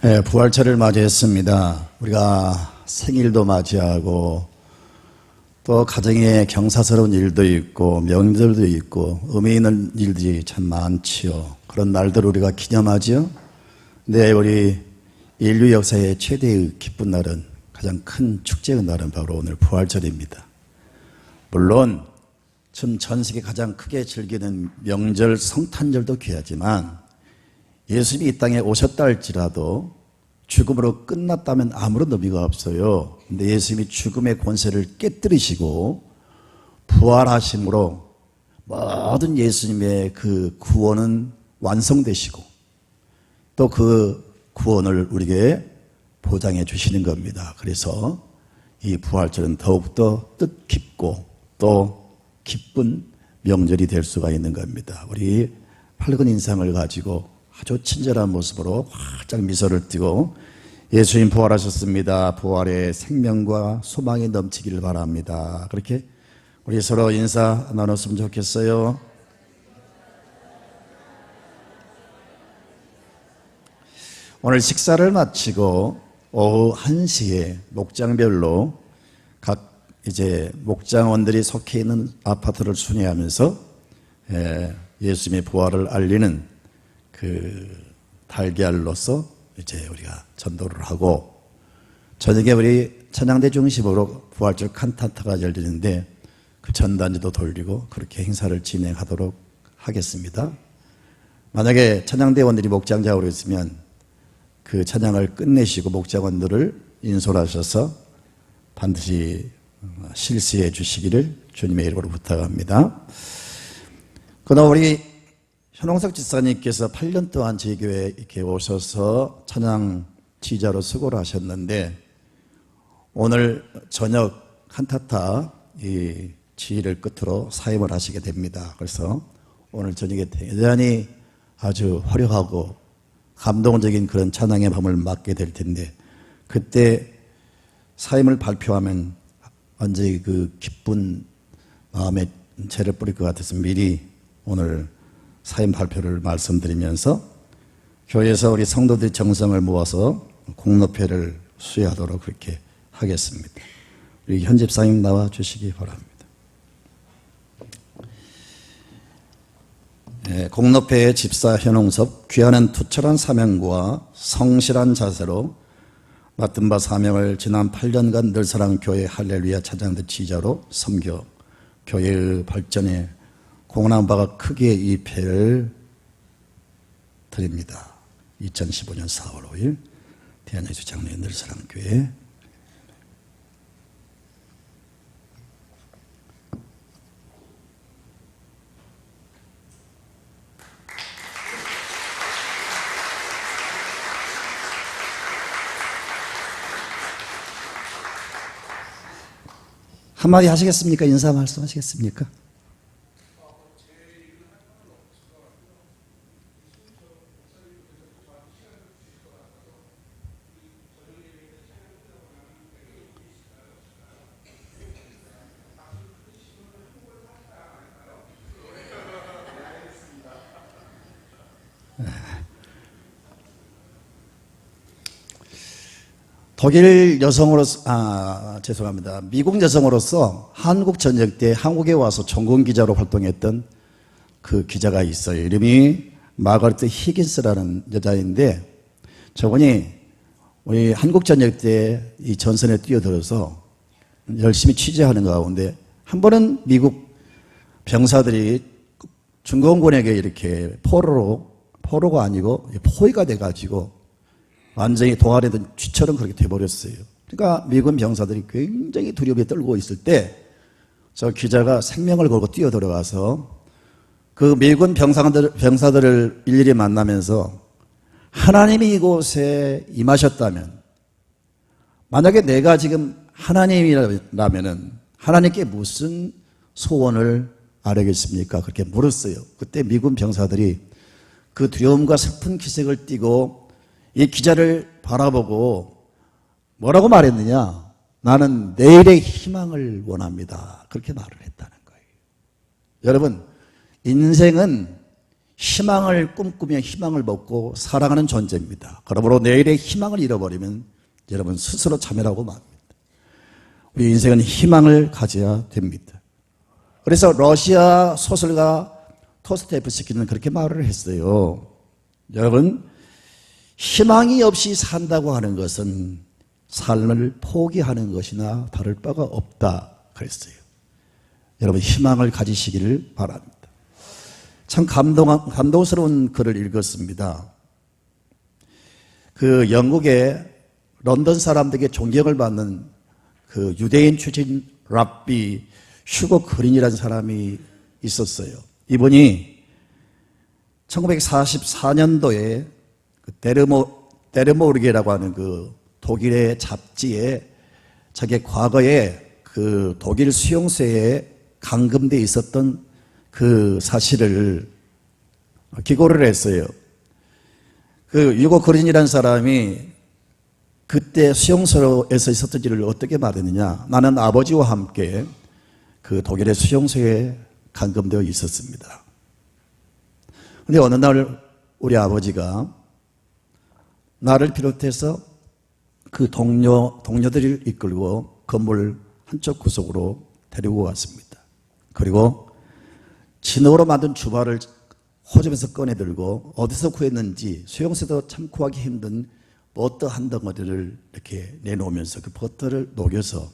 네, 부활절을 맞이했습니다. 우리가 생일도 맞이하고 또 가정에 경사스러운 일도 있고 명절도 있고 의미 있는 일들이 참 많지요. 그런 날들을 우리가 기념하지요. 근데 우리 인류 역사의 최대의 기쁜 날은, 가장 큰 축제의 날은 바로 오늘 부활절입니다. 물론 전 세계 가장 크게 즐기는 명절 성탄절도 귀하지만 예수님이 이 땅에 오셨다 할지라도 죽음으로 끝났다면 아무런 의미가 없어요. 근데 예수님이 죽음의 권세를 깨뜨리시고 부활하심으로 모든 예수님의 그 구원은 완성되시고 또 그 구원을 우리에게 보장해 주시는 겁니다. 그래서 이 부활절은 더욱더 뜻깊고 또 기쁜 명절이 될 수가 있는 겁니다. 우리 밝은 인상을 가지고 아주 친절한 모습으로 활짝 미소를 띠고 예수님 부활하셨습니다. 부활의 생명과 소망이 넘치기를 바랍니다. 그렇게 우리 서로 인사 나눴으면 좋겠어요. 오늘 식사를 마치고 오후 1시에 목장별로 각 이제 목장원들이 속해 있는 아파트를 순회하면서 예수님의 부활을 알리는 그 달걀로서 이제 우리가 전도를 하고, 저녁에 우리 찬양대 중심으로 부활절 칸타타가 열리는데 그 전단지도 돌리고 그렇게 행사를 진행하도록 하겠습니다. 만약에 찬양대원들이 목장작으로 있으면 그 찬양을 끝내시고 목장원들을 인솔하셔서 반드시 실시해 주시기를 주님의 이름으로 부탁합니다. 그러나 우리 현홍석 집사님께서 8년 동안 저희 교회에 이렇게 오셔서 찬양 지휘자로 수고를 하셨는데 오늘 저녁 칸타타 이 지휘를 끝으로 사임을 하시게 됩니다. 그래서 오늘 저녁에 대단히 아주 화려하고 감동적인 그런 찬양의 밤을 맞게 될 텐데, 그때 사임을 발표하면 완전히 그 기쁜 마음에 죄를 뿌릴 것 같아서 미리 오늘 사임 발표를 말씀드리면서 교회에서 우리 성도들의 정성을 모아서 공로패를 수여하도록 그렇게 하겠습니다. 우리 현 집사님 나와 주시기 바랍니다. 공로패의 집사 현홍섭, 귀하는 투철한 사명과 성실한 자세로 맡은 바 사명을 지난 8년간 늘사랑교회 할렐루야 찬양대 지휘자로 섬겨 교회의 발전에 공헌한 바가 크게 이 패를 드립니다. 2015년 4월 5일 대한예수 장로회 늘사랑교회. 한마디 하시겠습니까? 인사 말씀 하시겠습니까? 독일 여성으로서, 죄송합니다. 미국 여성으로서 한국 전역 때 한국에 와서 전공 기자로 활동했던 그 기자가 있어요. 이름이 마가레트 히긴스라는 여자인데, 저분이 우리 한국 전역 때 이 전선에 뛰어들어서 열심히 취재하는 가운데 한 번은 미국 병사들이 중공군에게 이렇게 포로가 아니고 포위가 돼가지고 완전히 동아리던 쥐처럼 그렇게 돼버렸어요. 그러니까 미군 병사들이 굉장히 두려움에 떨고 있을 때 저 기자가 생명을 걸고 뛰어들어가서 그 미군 병사들을 일일이 만나면서 하나님이 이곳에 임하셨다면, 만약에 내가 지금 하나님이라면은 하나님께 무슨 소원을 아뢰겠습니까? 그렇게 물었어요. 그때 미군 병사들이 그 두려움과 슬픈 기색을 띠고 이 기자를 바라보고 뭐라고 말했느냐? 나는 내일의 희망을 원합니다. 그렇게 말을 했다는 거예요. 여러분, 인생은 희망을 꿈꾸며 희망을 먹고 살아가는 존재입니다. 그러므로 내일의 희망을 잃어버리면 여러분 스스로 자멸하고 맙니다. 우리 인생은 희망을 가져야 됩니다. 그래서 러시아 소설가 토스토예프스키는 그렇게 말을 했어요. 여러분, 희망이 없이 산다고 하는 것은 삶을 포기하는 것이나 다를 바가 없다 그랬어요. 여러분, 희망을 가지시기를 바랍니다. 참 감동스러운 글을 읽었습니다. 그 영국의 런던 사람들에게 존경을 받는 그 유대인 출신 랍비 슈거 그린이라는 사람이 있었어요. 이분이 1944년도에 그 데르모르게라고 하는 그 독일의 잡지에 자기 과거에 그 독일 수용소에 감금돼 있었던 그 사실을 기고를 했어요. 그 유고 그린이라는 사람이 그때 수용소에서 있었던 일을 어떻게 말했느냐. 나는 아버지와 함께 그 독일의 수용소에 감금되어 있었습니다. 그런데 어느 날 우리 아버지가 나를 비롯해서 그 동료들을 이끌고 건물 한쪽 구석으로 데리고 왔습니다. 그리고 진흙으로 만든 주발을 호접에서 꺼내들고 어디서 구했는지 수용소도 참 구하기 힘든 버터 한 덩어리를 이렇게 내놓으면서 그 버터를 녹여서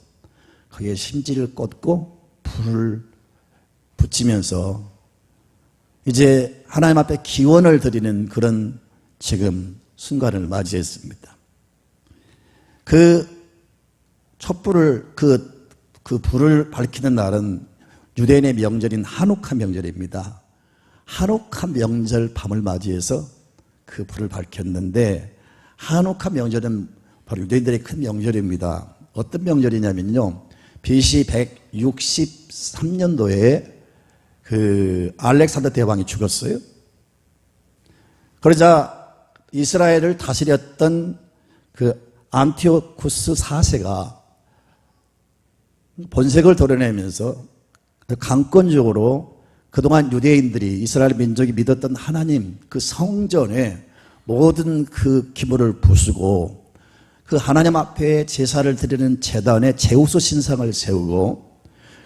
거기에 심지를 꽂고 불을 붙이면서 이제 하나님 앞에 기원을 드리는 그런 지금 순간을 맞이했습니다. 그 촛불을 그 불을 밝히는 날은 유대인의 명절인 하누카 명절입니다. 하누카 명절 밤을 맞이해서 그 불을 밝혔는데 하누카 명절은 바로 유대인들의 큰 명절입니다. 어떤 명절이냐면요. BC 163년도에 그 알렉산더 대왕이 죽었어요. 그러자 이스라엘을 다스렸던 그 안티오쿠스 4세가 본색을 드러내면서 강권적으로 그동안 유대인들이 이스라엘 민족이 믿었던 하나님 그 성전에 모든 그 기물을 부수고 그 하나님 앞에 제사를 드리는 제단에 제우스 신상을 세우고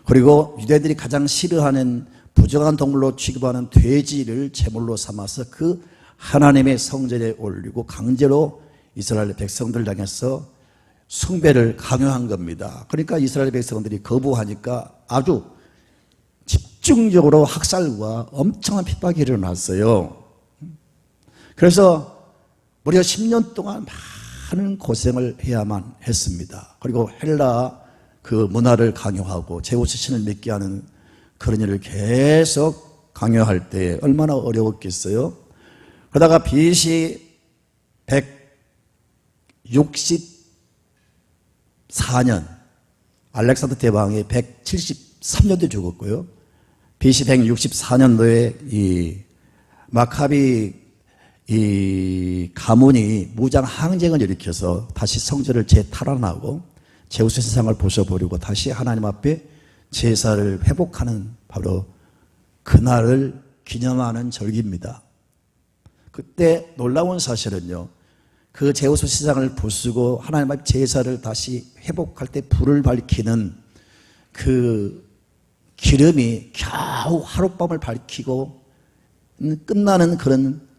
그리고 유대인들이 가장 싫어하는 부정한 동물로 취급하는 돼지를 제물로 삼아서 그 하나님의 성전에 올리고 강제로 이스라엘 백성들 향해서 숭배를 강요한 겁니다. 그러니까 이스라엘 백성들이 거부하니까 아주 집중적으로 학살과 엄청난 핍박이 일어났어요. 그래서 무려 10년 동안 많은 고생을 해야만 했습니다. 그리고 헬라 그 문화를 강요하고 제우스 신을 믿게 하는 그런 일을 계속 강요할 때 얼마나 어려웠겠어요. 그러다가 BC 164년 알렉산더 대왕이 173년도에 죽었고요. BC 164년도에 이 마카비 이 가문이 무장 항쟁을 일으켜서 다시 성전을 재탈환하고 제우스 신상을 부숴버리고 다시 하나님 앞에 제사를 회복하는 바로 그날을 기념하는 절기입니다. 그때 놀라운 사실은요. 그 제우스 신상을 부수고 하나님 앞에 제사를 다시 회복할 때 불을 밝히는 그 기름이 겨우 하룻밤을 밝히고 끝나는 그런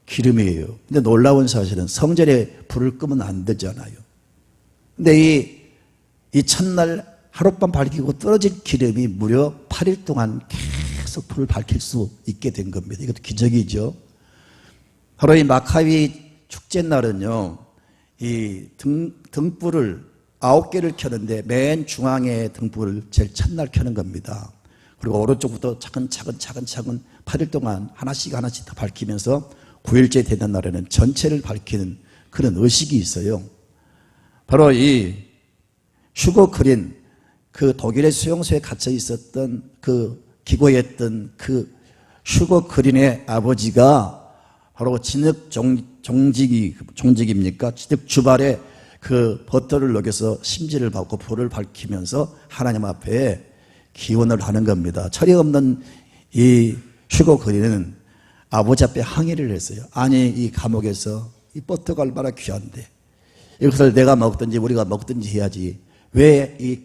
기름이에요. 근데 놀라운 사실은 성전에 불을 끄면 안 되잖아요. 근데 이 첫날 하룻밤 밝히고 떨어진 기름이 무려 8일 동안 계속 불을 밝힐 수 있게 된 겁니다. 이것도 기적이죠. 바로 이 마카비 축제날은요, 이 등불을 9개를 켜는데 맨 중앙에 등불을 제일 첫날 켜는 겁니다. 그리고 오른쪽부터 차근차근 8일 동안 하나씩 다 밝히면서 9일째 되는 날에는 전체를 밝히는 그런 의식이 있어요. 바로 이 슈거 그린, 그 독일의 수용소에 갇혀 있었던 그 기고했던 그 슈거 그린의 아버지가 바로 진흙 종직입니까? 진흙 주발에 그 버터를 녹여서 심지를 받고 불을 밝히면서 하나님 앞에 기원을 하는 겁니다. 철이 없는 이 슈거 그린은 아버지 앞에 항의를 했어요. 아니 이 감옥에서 이 버터가 얼마나 귀한데 이것을 내가 먹든지 우리가 먹든지 해야지 왜 이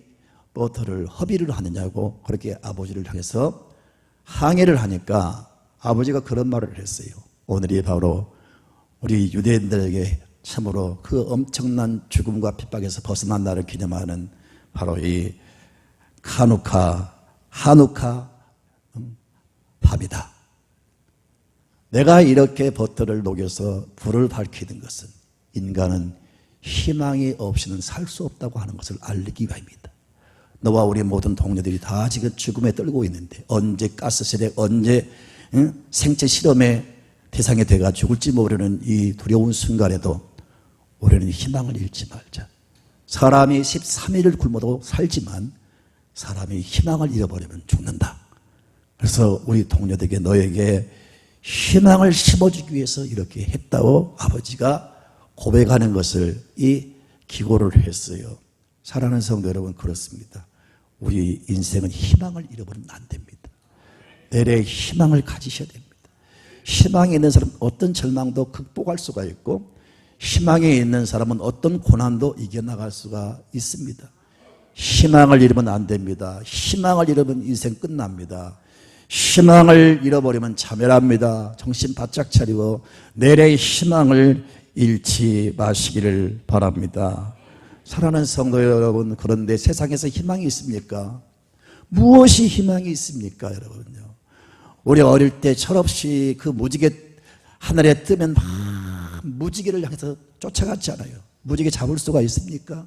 버터를 허비를 하느냐고 그렇게 아버지를 향해서 항의를 하니까 아버지가 그런 말을 했어요. 오늘이 바로 우리 유대인들에게 참으로 그 엄청난 죽음과 핍박에서 벗어난 날을 기념하는 바로 이 하누카 밤이다. 내가 이렇게 버터를 녹여서 불을 밝히는 것은 인간은 희망이 없이는 살 수 없다고 하는 것을 알리기 위함입니다. 너와 우리 모든 동료들이 다 지금 죽음에 떨고 있는데 언제 가스세력, 언제 생체 실험의 대상이 돼가 죽을지 모르는 이 두려운 순간에도 우리는 희망을 잃지 말자. 사람이 13일을 굶어도 살지만 사람이 희망을 잃어버리면 죽는다. 그래서 우리 동료들에게 너에게 희망을 심어주기 위해서 이렇게 했다고 아버지가 고백하는 것을 이 기고를 했어요. 사랑하는 성도 여러분, 그렇습니다. 우리 인생은 희망을 잃어버리면 안 됩니다. 내래 희망을 가지셔야 됩니다. 희망이 있는 사람은 어떤 절망도 극복할 수가 있고 희망이 있는 사람은 어떤 고난도 이겨나갈 수가 있습니다. 희망을 잃으면 안 됩니다. 희망을 잃으면 인생 끝납니다. 희망을 잃어버리면 자멸합니다. 정신 바짝 차리고 내래의 희망을 잃지 마시기를 바랍니다. 사랑하는 성도 여러분, 그런데 세상에서 희망이 있습니까? 무엇이 희망이 있습니까, 여러분요? 우리 어릴 때 철없이 그 무지개 하늘에 뜨면 막 무지개를 향해서 쫓아갔잖아요. 무지개 잡을 수가 있습니까?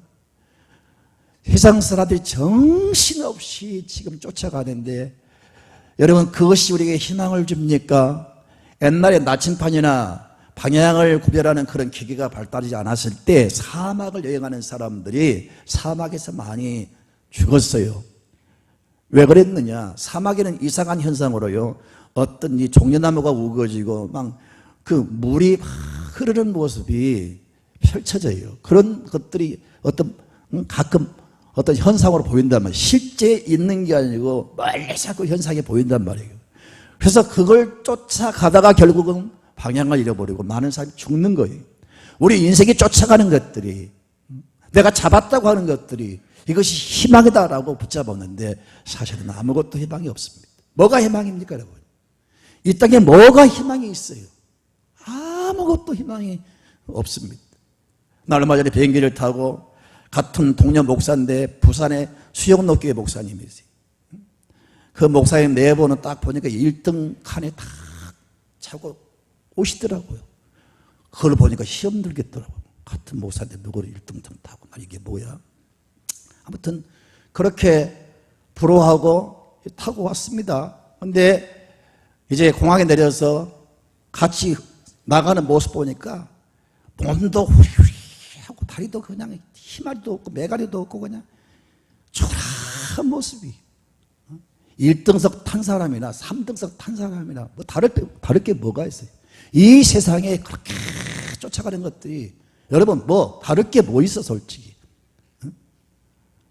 세상 사람들이 정신없이 지금 쫓아가는데 여러분, 그것이 우리에게 희망을 줍니까? 옛날에 나침판이나 방향을 구별하는 그런 기계가 발달하지 않았을 때 사막을 여행하는 사람들이 사막에서 많이 죽었어요. 왜 그랬느냐? 사막에는 이상한 현상으로요, 어떤 이 종려나무가 우거지고 막 그 물이 막 흐르는 모습이 펼쳐져요. 그런 것들이 가끔 어떤 현상으로 보인다면 실제 있는 게 아니고 멀리서 그 현상이 보인단 말이에요. 그래서 그걸 쫓아가다가 결국은 방향을 잃어버리고 많은 사람이 죽는 거예요. 우리 인생이 쫓아가는 것들이, 내가 잡았다고 하는 것들이 이것이 희망이다라고 붙잡았는데 사실은 아무것도 희망이 없습니다. 뭐가 희망입니까, 여러분? 이 땅에 뭐가 희망이 있어요? 아무것도 희망이 없습니다. 나 얼마 전에 비행기를 타고 같은 동료 목사인데 부산의 수영로교회 목사님이세요. 그 목사님 내보는 딱 보니까 1등 칸에 딱 차고 오시더라고요. 그걸 보니까 시험 들겠더라고요. 같은 목사인데 누구를 1등 타고, 나 이게 뭐야? 아무튼 그렇게 부러워하고 타고 왔습니다. 근데 이제 공항에 내려서 같이 나가는 모습 보니까 몸도 후리하고 다리도 그냥 희마리도 없고 메가리도 없고 그냥 초라한 모습이, 1등석 탄 사람이나 3등석 탄 사람이나 뭐 다를 게 뭐가 있어요? 이 세상에 그렇게 쫓아가는 것들이 여러분 뭐 다를 게 뭐 있어 솔직히.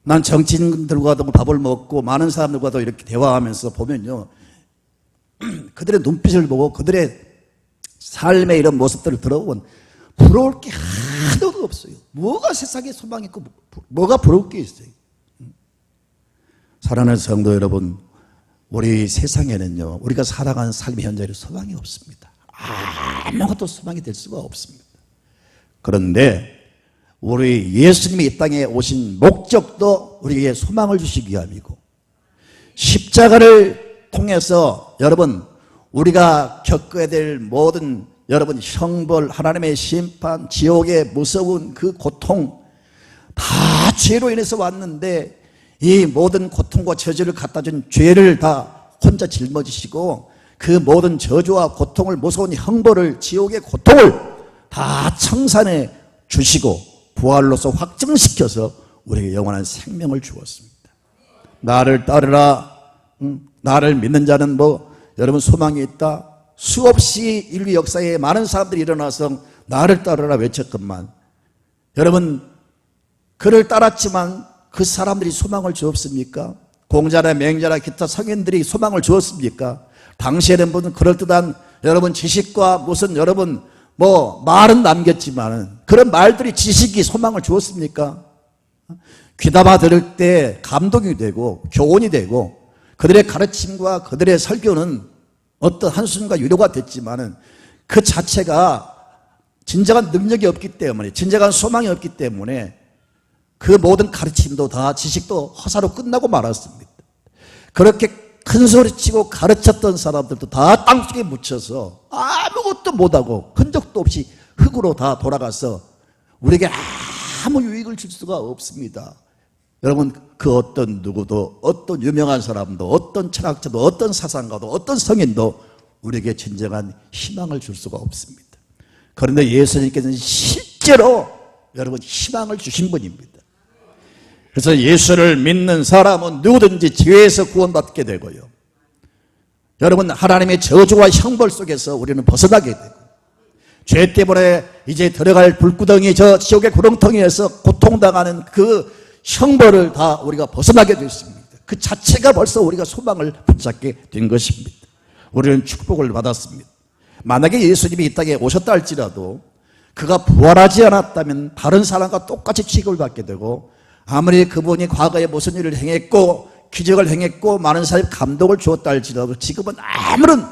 난 정치인들과도 밥을 먹고 많은 사람들과도 이렇게 대화하면서 보면요, 그들의 눈빛을 보고 그들의 삶의 이런 모습들을 들어보면 부러울 게 하나도 없어요. 뭐가 세상에 소망이 있고 뭐가 부러울 게 있어요? 사랑하는 성도 여러분, 우리 세상에는요, 우리가 살아가는 삶의 현재는 소망이 없습니다. 아무것도 소망이 될 수가 없습니다. 그런데 우리 예수님이 이 땅에 오신 목적도 우리에게 소망을 주시기 위함이고, 십자가를 통해서 여러분 우리가 겪어야 될 모든 여러분 형벌, 하나님의 심판, 지옥의 무서운 그 고통 다 죄로 인해서 왔는데 이 모든 고통과 저주를 갖다 준 죄를 다 혼자 짊어지시고 그 모든 저주와 고통을, 무서운 형벌을, 지옥의 고통을 다 청산해 주시고 부활로서 확증시켜서 우리에게 영원한 생명을 주었습니다. 나를 따르라, 나를 믿는 자는 뭐 여러분 소망이 있다. 수없이 인류 역사에 많은 사람들이 일어나서 나를 따르라 외쳤건만, 여러분 그를 따랐지만 그 사람들이 소망을 주었습니까? 공자나 맹자나 기타 성인들이 소망을 주었습니까? 당시에는 무슨 그럴듯한 여러분 지식과 무슨 여러분 뭐 말은 남겼지만은 그런 말들이 지식이 소망을 주었습니까? 귀담아 들을 때 감동이 되고 교훈이 되고 그들의 가르침과 그들의 설교는 어떤 한순간 위로가 됐지만은 그 자체가 진정한 능력이 없기 때문에, 진정한 소망이 없기 때문에 그 모든 가르침도 다 지식도 허사로 끝나고 말았습니다. 그렇게 큰 소리치고 가르쳤던 사람들도 다 땅속에 묻혀서 아무것도 못하고 흔적도 없이 흙으로 다 돌아가서 우리에게 아무 유익을 줄 수가 없습니다. 여러분, 그 어떤 누구도, 어떤 유명한 사람도, 어떤 철학자도, 어떤 사상가도, 어떤 성인도 우리에게 진정한 희망을 줄 수가 없습니다. 그런데 예수님께서는 실제로 여러분 희망을 주신 분입니다. 그래서 예수를 믿는 사람은 누구든지 죄에서 구원받게 되고요, 여러분 하나님의 저주와 형벌 속에서 우리는 벗어나게 되고, 죄 때문에 이제 들어갈 불구덩이 저 지옥의 구렁텅이에서 고통당하는 그 형벌을 다 우리가 벗어나게 됐습니다. 그 자체가 벌써 우리가 소망을 붙잡게 된 것입니다. 우리는 축복을 받았습니다. 만약에 예수님이 이 땅에 오셨다 할지라도 그가 부활하지 않았다면 다른 사람과 똑같이 취급을 받게 되고, 아무리 그분이 과거에 무슨 일을 행했고 기적을 행했고 많은 사람이 감동을 주었다 할지라도 지금은 아무런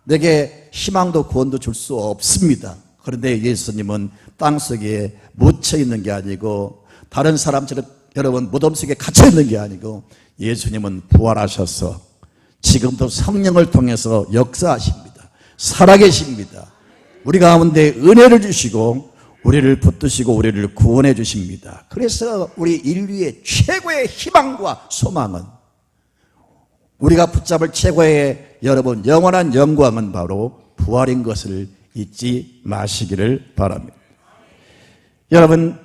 내게 희망도 구원도 줄 수 없습니다. 그런데 예수님은 땅속에 묻혀 있는 게 아니고, 다른 사람처럼 여러분 무덤 속에 갇혀 있는 게 아니고, 예수님은 부활하셔서 지금도 성령을 통해서 역사하십니다. 살아계십니다. 우리 가운데 은혜를 주시고 우리를 붙드시고 우리를 구원해 주십니다. 그래서 우리 인류의 최고의 희망과 소망은, 우리가 붙잡을 최고의 여러분 영원한 영광은 바로 부활인 것을 잊지 마시기를 바랍니다. 여러분,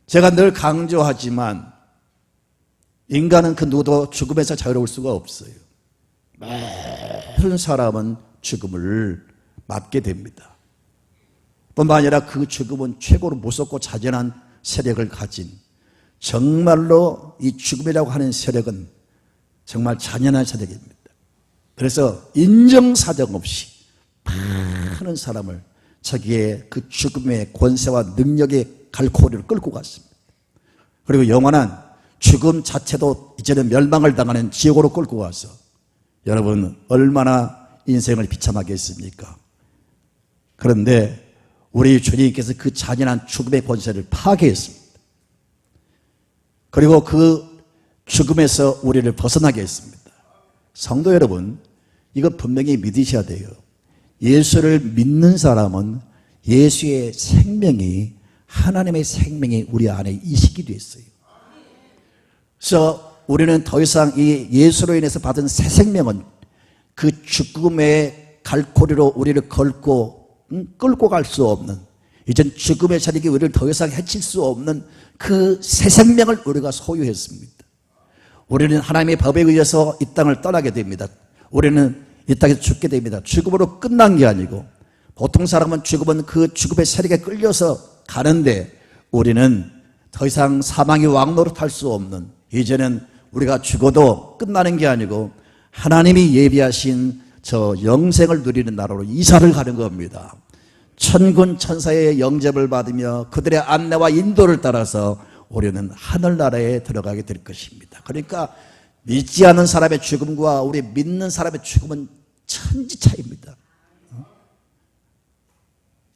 제가 늘 강조하지만 인간은 그 누구도 죽음에서 자유로울 수가 없어요. 모든 사람은 죽음을 맞게 됩니다. 뿐만 아니라 그 죽음은 최고로 무섭고 잔인한 세력을 가진, 정말로 이 죽음이라고 하는 세력은 정말 잔인한 세력입니다. 그래서 인정사정 없이 많은 사람을 자기의 그 죽음의 권세와 능력의 갈고리를 끌고 갔습니다. 그리고 영원한 죽음 자체도 이제는 멸망을 당하는 지옥으로 끌고 가서 여러분 얼마나 인생을 비참하겠습니까? 그런데 우리 주님께서 그 잔인한 죽음의 권세를 파괴했습니다. 그리고 그 죽음에서 우리를 벗어나게 했습니다. 성도 여러분, 이거 분명히 믿으셔야 돼요. 예수를 믿는 사람은 예수의 생명이, 하나님의 생명이 우리 안에 이식이 됐어요. 그래서 우리는 더 이상 이 예수로 인해서 받은 새 생명은 그 죽음의 갈고리로 우리를 걸고 끌고 갈 수 없는, 이젠 죽음의 세력이 우리를 더 이상 해칠 수 없는 그 새 생명을 우리가 소유했습니다. 우리는 하나님의 법에 의해서 이 땅을 떠나게 됩니다. 우리는 이 땅에서 죽게 됩니다. 죽음으로 끝난 게 아니고, 보통 사람은 죽으면 그 죽음의 세력에 끌려서 가는데, 우리는 더 이상 사망의 왕노릇할 수 없는, 이제는 우리가 죽어도 끝나는 게 아니고 하나님이 예비하신 저 영생을 누리는 나라로 이사를 가는 겁니다. 천군 천사의 영접을 받으며 그들의 안내와 인도를 따라서 우리는 하늘나라에 들어가게 될 것입니다. 그러니까 믿지 않는 사람의 죽음과 우리 믿는 사람의 죽음은 천지 차이입니다.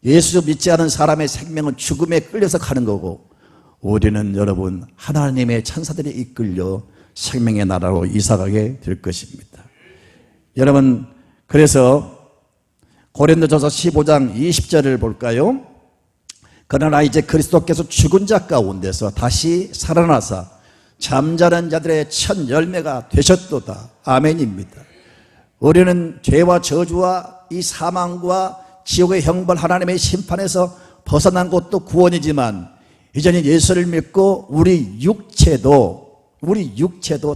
예수 믿지 않은 사람의 생명은 죽음에 끌려서 가는 거고, 우리는 여러분 하나님의 천사들이 이끌려 생명의 나라로 이사가게 될 것입니다. 여러분, 그래서 고린도전서 15장 20절을 볼까요? 그러나 이제 그리스도께서 죽은 자 가운데서 다시 살아나사 잠자는 자들의 첫 열매가 되셨도다. 아멘입니다. 우리는 죄와 저주와 이 사망과 지옥의 형벌, 하나님의 심판에서 벗어난 것도 구원이지만, 이제는 예수를 믿고 우리 육체도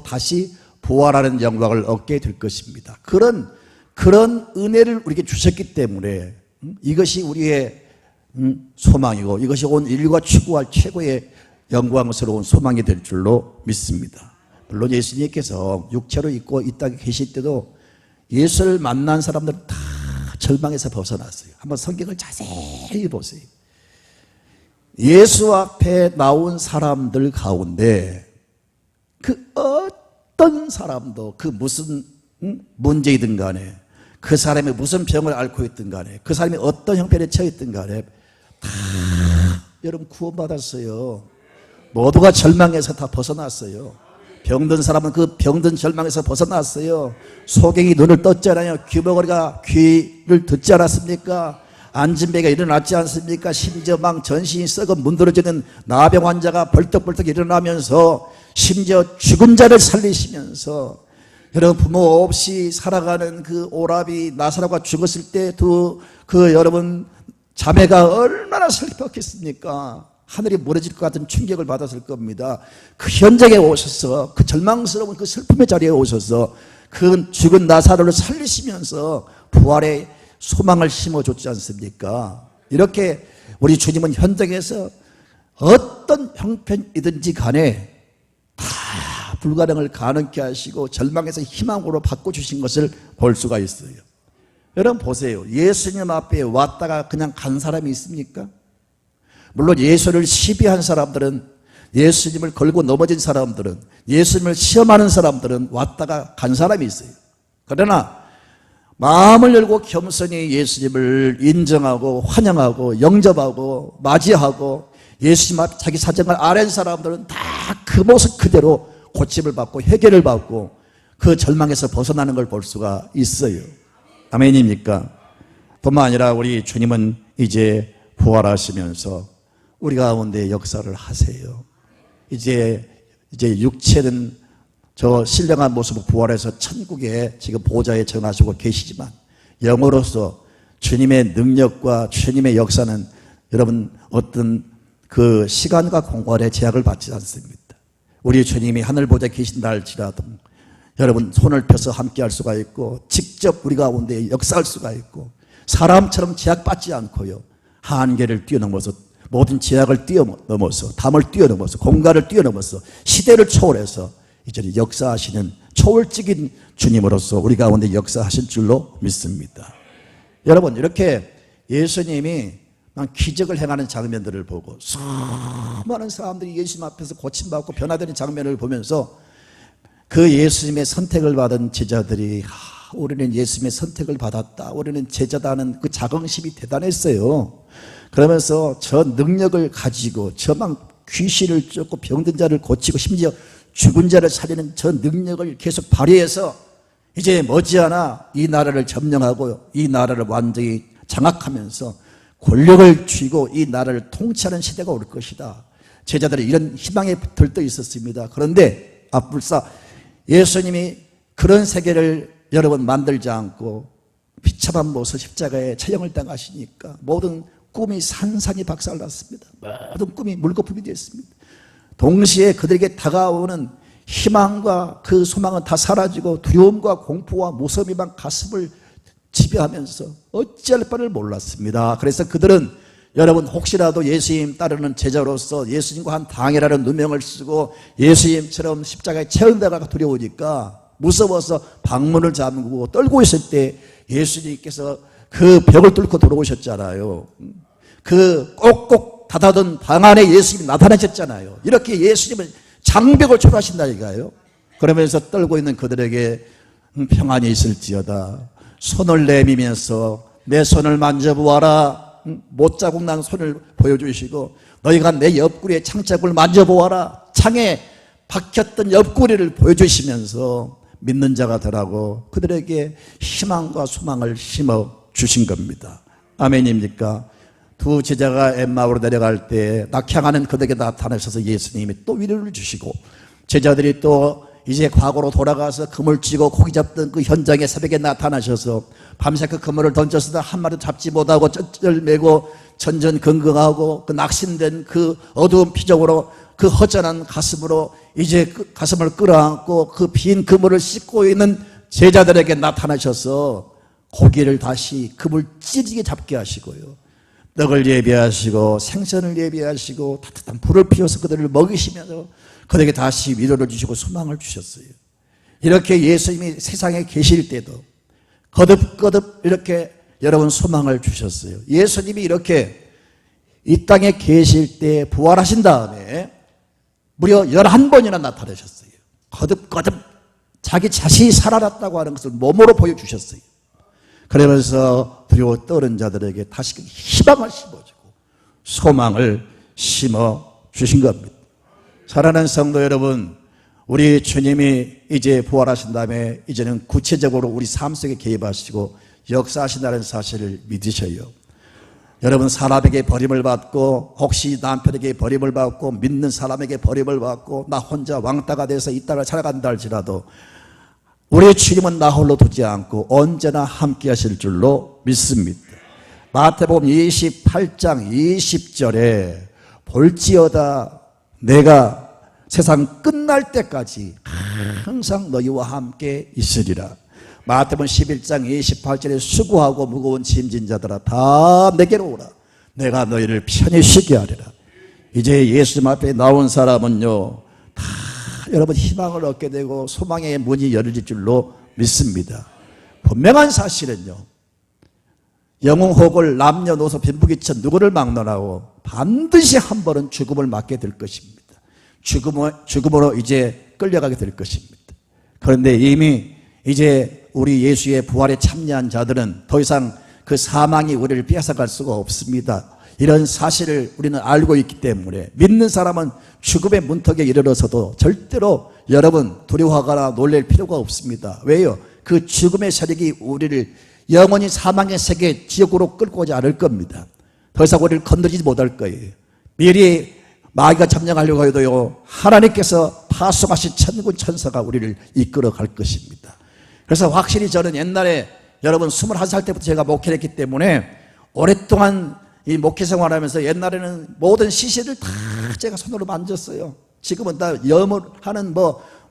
다시 부활하는 영광을 얻게 될 것입니다. 그런 은혜를 우리에게 주셨기 때문에 이것이 우리의 소망이고, 이것이 온 인류가 추구할 최고의 영광스러운 소망이 될 줄로 믿습니다. 물론 예수님께서 육체로 있고 이 땅에 계실 때도 예수를 만난 사람들은 다 절망에서 벗어났어요. 한번 성경을 자세히 보세요. 예수 앞에 나온 사람들 가운데 그 어떤 사람도 그 무슨 문제이든 간에, 그 사람이 무슨 병을 앓고 있든 간에, 그 사람이 어떤 형편에 처했든 간에 다 여러분 구원받았어요. 모두가 절망에서 다 벗어났어요. 병든 사람은 그 병든 절망에서 벗어났어요. 소경이 눈을 떴잖아요. 귀머거리가 귀를 듣지 않았습니까? 안진배가 일어났지 않습니까? 심지어 막 전신이 썩어 문드러지는 나병 환자가 벌떡벌떡 일어나면서, 심지어 죽은 자를 살리시면서, 여러분 부모 없이 살아가는 그 오라비 나사로가 죽었을 때 그 여러분 자매가 얼마나 슬펐겠습니까? 하늘이 무너질 것 같은 충격을 받았을 겁니다. 그 현장에 오셔서, 그 절망스러운 그 슬픔의 자리에 오셔서 그 죽은 나사로를 살리시면서 부활의 소망을 심어줬지 않습니까? 이렇게 우리 주님은 현장에서 어떤 형편이든지 간에 다 불가능을 가능케 하시고 절망에서 희망으로 바꿔주신 것을 볼 수가 있어요. 여러분 보세요. 예수님 앞에 왔다가 그냥 간 사람이 있습니까? 물론 예수를 시비한 사람들은, 예수님을 걸고 넘어진 사람들은, 예수님을 시험하는 사람들은 왔다가 간 사람이 있어요. 그러나 마음을 열고 겸손히 예수님을 인정하고 환영하고 영접하고 맞이하고 예수님 앞 자기 사정을 아는 사람들은 다 그 모습 그대로 고침을 받고 해결을 받고 그 절망에서 벗어나는 걸 볼 수가 있어요. 아멘입니까? 뿐만 아니라 우리 주님은 이제 부활하시면서 우리 가운데 역사를 하세요. 이제 육체는 저 신령한 모습으로 부활해서 천국에 지금 보좌에 정하시고 계시지만, 영으로서 주님의 능력과 주님의 역사는 여러분 어떤 그 시간과 공간에 제약을 받지 않습니다. 우리 주님이 하늘 보좌에 계신다 할지라도 여러분 손을 펴서 함께 할 수가 있고, 직접 우리 가운데 역사할 수가 있고, 사람처럼 제약받지 않고요, 한계를 뛰어넘어서, 모든 제약을 뛰어넘어서, 담을 뛰어넘어서, 공간을 뛰어넘어서, 시대를 초월해서 이제 역사하시는 초월적인 주님으로서 우리 가운데 역사하실 줄로 믿습니다. 여러분, 이렇게 예수님이 기적을 행하는 장면들을 보고 수많은 사람들이 예수님 앞에서 고침받고 변화되는 장면을 보면서 그 예수님의 선택을 받은 제자들이 우리는 예수님의 선택을 받았다, 우리는 제자다는 그 자긍심이 대단했어요. 그러면서 저 능력을 가지고 저만 귀신을 쫓고 병든 자를 고치고 심지어 죽은 자를 살리는 저 능력을 계속 발휘해서 이제 머지않아 이 나라를 점령하고 이 나라를 완전히 장악하면서 권력을 쥐고 이 나라를 통치하는 시대가 올 것이다. 제자들이 이런 희망에 들떠 있었습니다. 그런데 앞불사 예수님이 그런 세계를 여러분 만들지 않고 비참한 모습 십자가에 처형을 당하시니까 모든 꿈이 산산이 박살났습니다. 모든 꿈이 물거품이 됐습니다. 동시에 그들에게 다가오는 희망과 그 소망은 다 사라지고 두려움과 공포와 무서움이만 가슴을 지배하면서 어찌할 바를 몰랐습니다. 그래서 그들은 여러분 혹시라도 예수님 따르는 제자로서 예수님과 한 당이라는 누명을 쓰고 예수님처럼 십자가에 체험되다가 두려우니까 무서워서 방문을 잠그고 떨고 있을 때 예수님께서 그 벽을 뚫고 들어오셨잖아요. 그 꼭꼭 닫아둔 방 안에 예수님이 나타나셨잖아요. 이렇게 예수님은 장벽을 초월하신다 이거예요. 그러면서 떨고 있는 그들에게 평안이 있을지어다. 손을 내밀면서 내 손을 만져보아라. 못자국 난 손을 보여주시고 너희가 내 옆구리에 창자국을 만져보아라. 창에 박혔던 옆구리를 보여주시면서 믿는 자가 되라고 그들에게 희망과 소망을 심어주신 겁니다. 아멘입니까? 두 제자가 엠마오로 내려갈 때 낙향하는 그들에게 나타나셔서 예수님이 또 위로를 주시고 제자들이 또 이제 과거로 돌아가서 그물 쥐고 고기 잡던 그 현장에 새벽에 나타나셔서 밤새 그 그물을 던졌으나 한 마리도 잡지 못하고 쩔쩔매고 전전긍긍하고 그 낙심된 그 어두운 표정으로 그 허전한 가슴으로 이제 그 가슴을 끌어안고 그 빈 그물을 씻고 있는 제자들에게 나타나셔서 고기를 다시 그물 찢게 잡게 하시고요, 떡을 예비하시고 생선을 예비하시고 따뜻한 불을 피워서 그들을 먹이시면서 그들에게 다시 위로를 주시고 소망을 주셨어요. 이렇게 예수님이 세상에 계실 때도 거듭거듭 이렇게 여러분 소망을 주셨어요. 예수님이 이렇게 이 땅에 계실 때 부활하신 다음에 무려 11번이나 나타나셨어요. 거듭거듭 자기 자신이 살아났다고 하는 것을 몸으로 보여주셨어요. 그러면서 두려워 떠는 자들에게 다시금 희망을 심어주고 소망을 심어주신 겁니다. 사랑하는 성도 여러분, 우리 주님이 이제 부활하신 다음에 이제는 구체적으로 우리 삶 속에 개입하시고 역사하신다는 사실을 믿으셔요. 여러분, 사람에게 버림을 받고 혹시 남편에게 버림을 받고 믿는 사람에게 버림을 받고 나 혼자 왕따가 돼서 이 땅을 살아간다 할지라도 우리 주님은 나 홀로 두지 않고 언제나 함께 하실 줄로 믿습니다. 마태복음 28장 20절에 볼지어다 내가 세상 끝날 때까지 항상 너희와 함께 있으리라. 마태복음 11장 28절에 수고하고 무거운 짐진 자들아 다 내게로 오라. 내가 너희를 편히 쉬게 하리라. 이제 예수님 앞에 나온 사람은요 다 여러분 희망을 얻게 되고 소망의 문이 열릴 줄로 믿습니다. 분명한 사실은요, 영웅혹을 남녀노소 빈부귀천 누구를 막론하고 반드시 한 번은 죽음을 맞게 될 것입니다. 죽음으로 이제 끌려가게 될 것입니다. 그런데 이미 이제 우리 예수의 부활에 참여한 자들은 더 이상 그 사망이 우리를 빼앗아갈 수가 없습니다. 이런 사실을 우리는 알고 있기 때문에 믿는 사람은 죽음의 문턱에 이르러서도 절대로 여러분 두려워하거나 놀랄 필요가 없습니다. 왜요? 그 죽음의 세력이 우리를 영원히 사망의 세계 지옥으로 끌고 오지 않을 겁니다. 더 이상 우리를 건드리지 못할 거예요. 미리 마귀가 점령하려고 해도요 하나님께서 파송하신 천군 천사가 우리를 이끌어 갈 것입니다. 그래서 확실히 저는 옛날에 여러분 21살 때부터 제가 목회를 했기 때문에 오랫동안 이 목회 생활하면서 옛날에는 모든 시신을 다 제가 손으로 만졌어요. 지금은 다 염을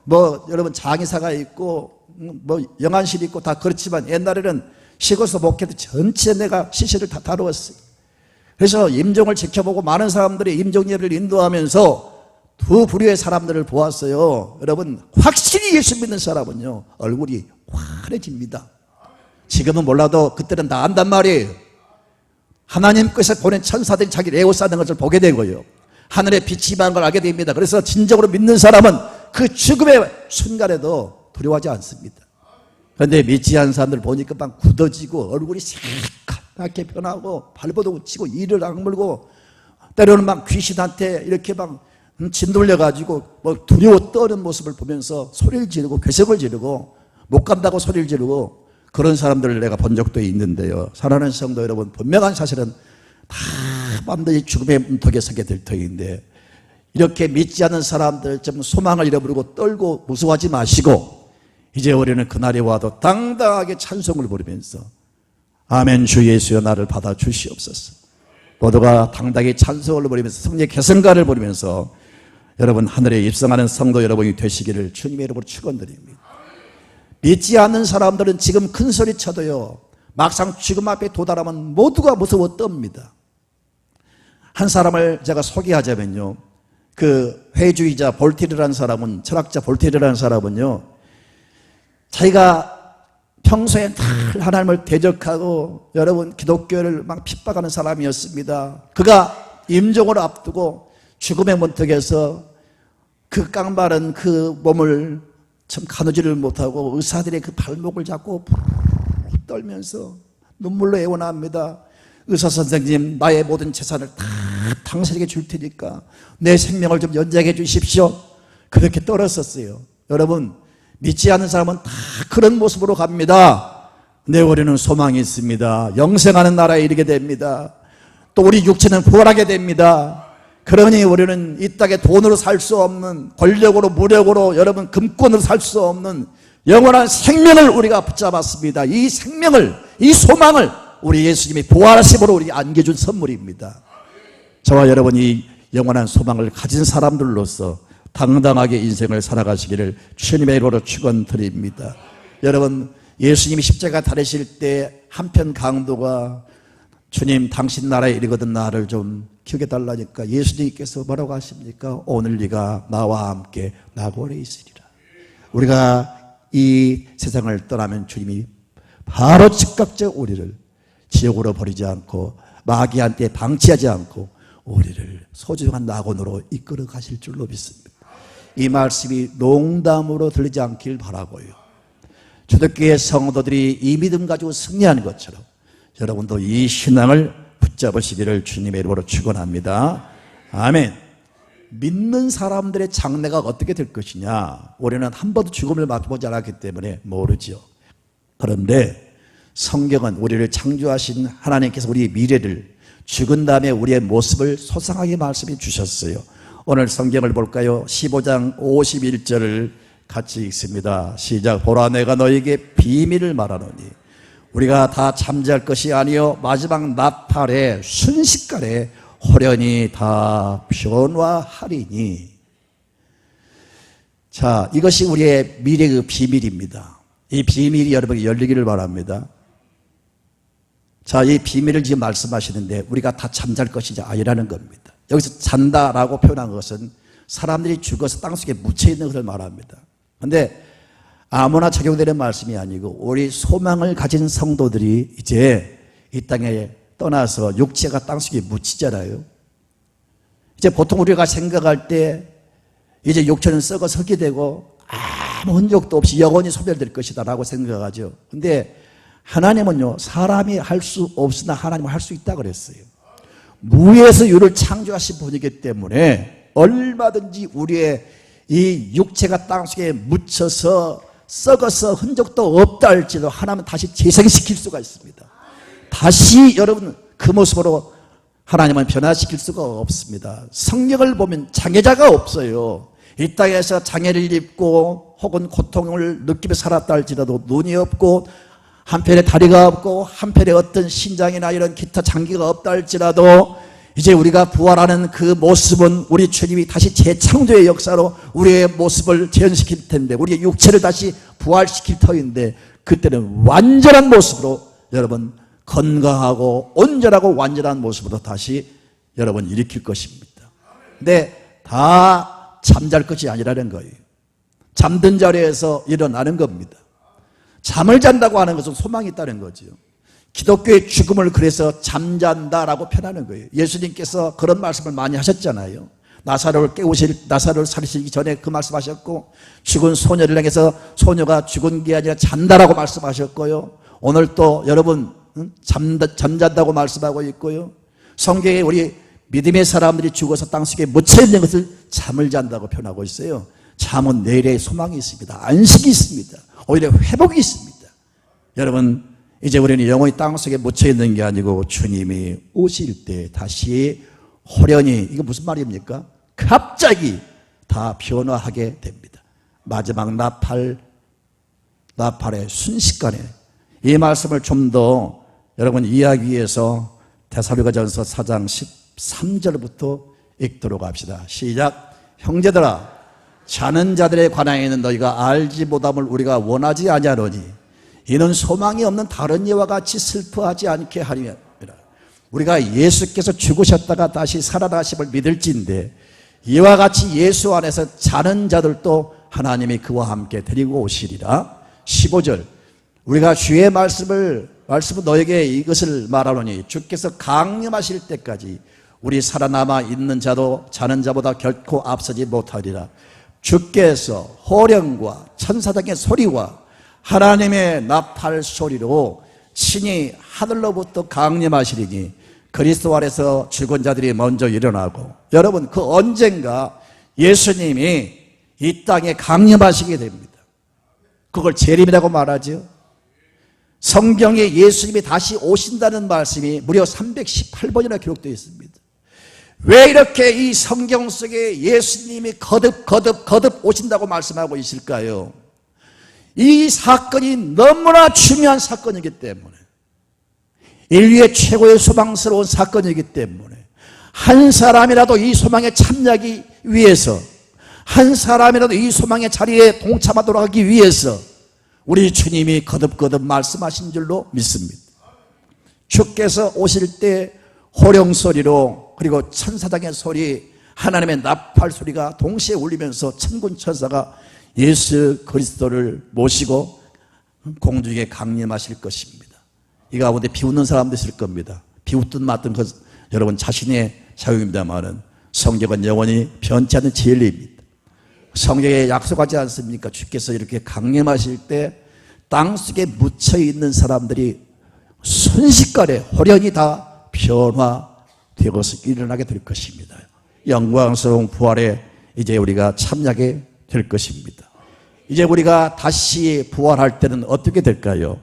뭐 여러분 장의사가 있고 뭐 영안실이 있고 다 그렇지만 옛날에는 시골에서 목회도 전체 내가 시신을 다 다루었어요. 그래서 임종을 지켜보고 많은 사람들이 임종례를 인도하면서 두 부류의 사람들을 보았어요. 여러분 확실히 예수 믿는 사람은요 얼굴이 환해집니다. 지금은 몰라도 그때는 다 안단 말이에요. 하나님께서 보낸 천사들이 자기를 에워싸는 것을 보게 되고요 하늘의 빛이 임하는 걸 알게 됩니다. 그래서 진정으로 믿는 사람은 그 죽음의 순간에도 두려워하지 않습니다. 그런데 믿지 않는 사람들 보니까 막 굳어지고 얼굴이 새카맣게 변하고 발버둥 치고 이를 악물고 때로는 막 귀신한테 이렇게 막 짓눌려가지고 뭐 두려워 떠는 모습을 보면서 소리를 지르고 괴석을 지르고 못 간다고 소리를 지르고 그런 사람들을 내가 본 적도 있는데요. 사랑하는 성도 여러분, 분명한 사실은 다 반드시 죽음의 문턱에 서게 될 터인데 이렇게 믿지 않는 사람들 좀 소망을 잃어버리고 떨고 무서워하지 마시고 이제 우리는 그날이 와도 당당하게 찬송을 부르면서 아멘 주 예수여 나를 받아 주시옵소서. 모두가 당당히 찬송을 부르면서 성령의 개성가를 부르면서 여러분 하늘에 입성하는 성도 여러분이 되시기를 주님의 이름으로 축원드립니다. 믿지 않는 사람들은 지금 큰 소리 쳐도요 막상 죽음 앞에 도달하면 모두가 무서워 떱니다. 한 사람을 제가 소개하자면요 그 회주의자 볼테르라는 사람은 철학자 볼테르라는 사람은요 자기가 평소에 늘 하나님을 대적하고 여러분 기독교를 막 핍박하는 사람이었습니다. 그가 임종을 앞두고 죽음의 문턱에서 그 깡마른 그 몸을 참 가누지를 못하고 의사들의 그 발목을 잡고 떨면서 눈물로 애원합니다. 의사 선생님 나의 모든 재산을 다 당신에게 줄 테니까 내 생명을 좀 연장해 주십시오. 그렇게 떨었었어요. 여러분 믿지 않는 사람은 다 그런 모습으로 갑니다. 내 우리는 소망이 있습니다. 영생하는 나라에 이르게 됩니다. 또 우리 육체는 부활하게 됩니다. 그러니 우리는 이 땅에 돈으로 살 수 없는 권력으로 무력으로 여러분 금권으로 살 수 없는 영원한 생명을 우리가 붙잡았습니다. 이 생명을 이 소망을 우리 예수님이 부활하심으로 우리 안겨준 선물입니다. 저와 여러분이 영원한 소망을 가진 사람들로서 당당하게 인생을 살아가시기를 주님의 이름으로 축원드립니다. 여러분 예수님이 십자가 달리실 때 한편 강도가 주님 당신 나라에 이르거든 나를 좀 기억해 달라니까 예수님께서 뭐라고 하십니까? 오늘 네가 나와 함께 나고래 있으리라. 우리가 이 세상을 떠나면 주님이 바로 즉각적 우리를 지옥으로 버리지 않고 마귀한테 방치하지 않고 우리를 소중한 낙원으로 이끌어 가실 줄로 믿습니다. 이 말씀이 농담으로 들리지 않길 바라고요. 초대교회 성도들이 이 믿음 가지고 승리하는 것처럼 여러분도 이 신앙을 붙잡으시기를 주님의 이름으로 축원합니다. 아멘. 믿는 사람들의 장래가 어떻게 될 것이냐, 우리는 한 번도 죽음을 맛보지 않았기 때문에 모르죠. 그런데 성경은 우리를 창조하신 하나님께서 우리의 미래를, 죽은 다음에 우리의 모습을 소상하게 말씀해 주셨어요. 오늘 성경을 볼까요? 15장 51절을 같이 읽습니다. 시작. 보라, 내가 너에게 비밀을 말하노니 우리가 다 잠잘 것이 아니요 마지막 나팔에 순식간에 호련히 다 변화하리니. 자, 이것이 우리의 미래의 비밀입니다. 이 비밀이 여러분에게 열리기를 바랍니다. 자, 이 비밀을 지금 말씀하시는데 우리가 다 잠잘 것이 아니라는 겁니다. 여기서 잔다라고 표현한 것은 사람들이 죽어서 땅속에 묻혀있는 것을 말합니다. 그런데 아무나 적용되는 말씀이 아니고 우리 소망을 가진 성도들이 이제 이 땅에 떠나서 육체가 땅속에 묻히잖아요. 이제 보통 우리가 생각할 때 이제 육체는 썩어서 흙이 되고 아무 흔적도 없이 영원히 소멸될 것이다 라고 생각하죠. 근데 하나님은요, 사람이 할 수 없으나 하나님은 할 수 있다 그랬어요. 무에서 유를 창조하신 분이기 때문에 얼마든지 우리의 이 육체가 땅속에 묻혀서 썩어서 흔적도 없다 할지라도 하나님은 다시 재생시킬 수가 있습니다. 다시 여러분 그 모습으로 하나님은 변화시킬 수가 없습니다. 성경을 보면 장애자가 없어요. 이 땅에서 장애를 입고 혹은 고통을 느끼며 살았다 할지라도 눈이 없고 한편에 다리가 없고 한편에 어떤 신장이나 이런 기타 장기가 없다 할지라도 이제 우리가 부활하는 그 모습은 우리 주님이 다시 재창조의 역사로 우리의 모습을 재현시킬 텐데, 우리의 육체를 다시 부활시킬 터인데, 그때는 완전한 모습으로 여러분 건강하고 온전하고 완전한 모습으로 다시 여러분 일으킬 것입니다. 근데 다 잠잘 것이 아니라는 거예요. 잠든 자리에서 일어나는 겁니다. 잠을 잔다고 하는 것은 소망이 있다는 거죠. 기독교의 죽음을 그래서 잠잔다라고 표현하는 거예요. 예수님께서 그런 말씀을 많이 하셨잖아요. 나사로를 살리시기 전에 그 말씀하셨고, 죽은 소녀를 향해서 소녀가 죽은 게 아니라 잔다라고 말씀하셨고요. 오늘 또 여러분 잠잔다고 말씀하고 있고요. 성경에 우리 믿음의 사람들이 죽어서 땅속에 묻혀있는 것을 잠을 잔다고 표현하고 있어요. 잠은 내일의 소망이 있습니다. 안식이 있습니다. 오히려 회복이 있습니다. 여러분, 이제 우리는 영원히 땅속에 묻혀있는 게 아니고 주님이 오실 때 다시 호련히, 이거 무슨 말입니까? 갑자기 다 변화하게 됩니다. 마지막 나팔의 순식간에. 이 말씀을 좀 더 여러분 이해하기 위해서 데살로니가전서 4장 13절부터 읽도록 합시다. 시작. 형제들아, 자는 자들에 관하여는 너희가 알지 못함을 우리가 원하지 아니하노니 이는 소망이 없는 다른 이와 같이 슬퍼하지 않게 하리라. 우리가 예수께서 죽으셨다가 다시 살아나심을 믿을진데 이와 같이 예수 안에서 자는 자들도 하나님이 그와 함께 데리고 오시리라. 15절. 우리가 주의 말씀은 너에게 이것을 말하노니 주께서 강림하실 때까지 우리 살아남아 있는 자도 자는 자보다 결코 앞서지 못하리라. 주께서 호령과 천사장의 소리와 하나님의 나팔 소리로 친히 하늘로부터 강림하시리니 그리스도 안에서 죽은 자들이 먼저 일어나고, 여러분 그 언젠가 예수님이 이 땅에 강림하시게 됩니다. 그걸 재림이라고 말하죠. 성경에 예수님이 다시 오신다는 말씀이 무려 318번이나 기록되어 있습니다. 왜 이렇게 이 성경 속에 예수님이 거듭 오신다고 말씀하고 있을까요? 이 사건이 너무나 중요한 사건이기 때문에, 인류의 최고의 소망스러운 사건이기 때문에, 한 사람이라도 이 소망에 참여하기 위해서, 한 사람이라도 이 소망의 자리에 동참하도록 하기 위해서 우리 주님이 거듭 말씀하신 줄로 믿습니다. 주께서 오실 때 호령소리로, 그리고 천사장의 소리, 하나님의 나팔 소리가 동시에 울리면서 천군 천사가 예수 그리스도를 모시고 공중에 강림하실 것입니다. 이 가운데 비웃는 사람도 있을 겁니다. 비웃든 맞든 그 여러분 자신의 사용입니다만은 성경은 영원히 변치 않는 진리입니다. 성경에 약속하지 않습니까? 주께서 이렇게 강림하실 때 땅속에 묻혀있는 사람들이 순식간에 호련히 다 변화되어서 일어나게 될 것입니다. 영광스러운 부활에 이제 우리가 참여하게 될 것입니다. 이제 우리가 다시 부활할 때는 어떻게 될까요?